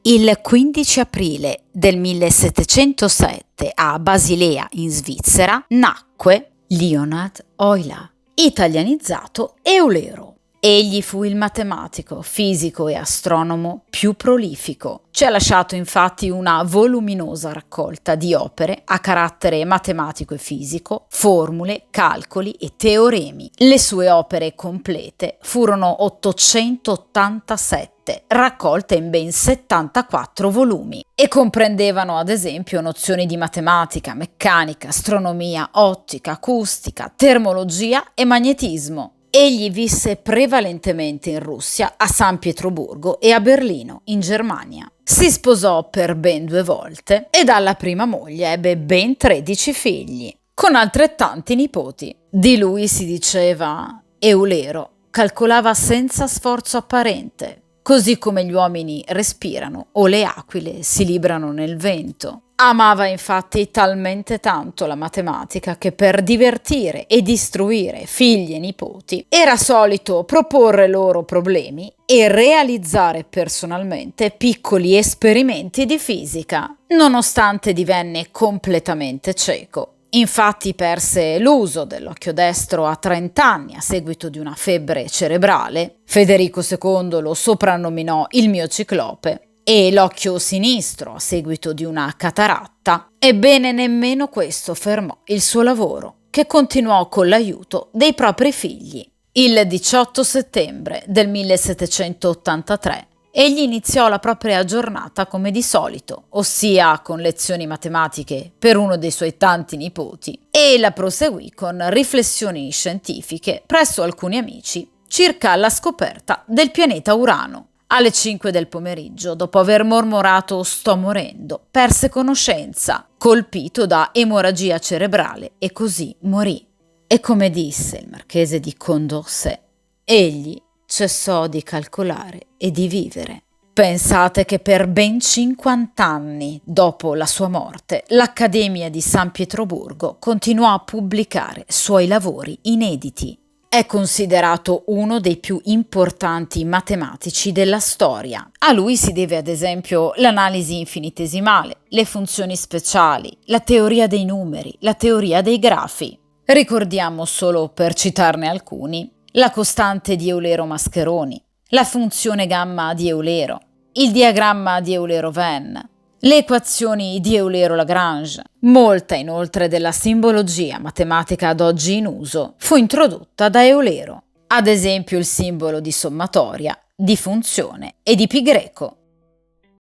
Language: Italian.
Il 15 aprile del 1707 a Basilea in Svizzera nacque Leonhard Euler, italianizzato Eulero. Egli fu il matematico, fisico e astronomo più prolifico. Ci ha lasciato infatti una voluminosa raccolta di opere a carattere matematico e fisico, formule, calcoli e teoremi. Le sue opere complete furono 887, raccolte in ben 74 volumi, e comprendevano ad esempio nozioni di matematica, meccanica, astronomia, ottica, acustica, termologia e magnetismo. Egli visse prevalentemente in Russia, a San Pietroburgo e a Berlino, in Germania. Si sposò per ben 2 volte e dalla prima moglie ebbe ben 13 figli, con altrettanti nipoti. Di lui si diceva: Eulero calcolava senza sforzo apparente, così come gli uomini respirano o le aquile si librano nel vento. Amava infatti talmente tanto la matematica che per divertire ed istruire figli e nipoti era solito proporre loro problemi e realizzare personalmente piccoli esperimenti di fisica, nonostante divenne completamente cieco. Infatti perse l'uso dell'occhio destro a 30 anni a seguito di una febbre cerebrale. Federico II lo soprannominò il mio ciclope, e l'occhio sinistro a seguito di una cataratta. Ebbene, nemmeno questo fermò il suo lavoro, che continuò con l'aiuto dei propri figli. Il 18 settembre del 1783 egli iniziò la propria giornata come di solito, ossia con lezioni matematiche per uno dei suoi tanti nipoti, e la proseguì con riflessioni scientifiche presso alcuni amici circa la scoperta del pianeta Urano. Alle 5 del pomeriggio, dopo aver mormorato "sto morendo", perse conoscenza, colpito da emorragia cerebrale, e così morì. E come disse il marchese di Condorcet, egli cessò di calcolare e di vivere. Pensate che per ben 50 anni dopo la sua morte, l'Accademia di San Pietroburgo continuò a pubblicare suoi lavori inediti. È considerato uno dei più importanti matematici della storia. A lui si deve ad esempio l'analisi infinitesimale, le funzioni speciali, la teoria dei numeri, la teoria dei grafi. Ricordiamo solo, per citarne alcuni, la costante di Eulero-Mascheroni, la funzione gamma di Eulero, il diagramma di Eulero-Venn, le equazioni di Eulero-Lagrange. Molta inoltre della simbologia matematica ad oggi in uso fu introdotta da Eulero, ad esempio il simbolo di sommatoria, di funzione e di pi greco.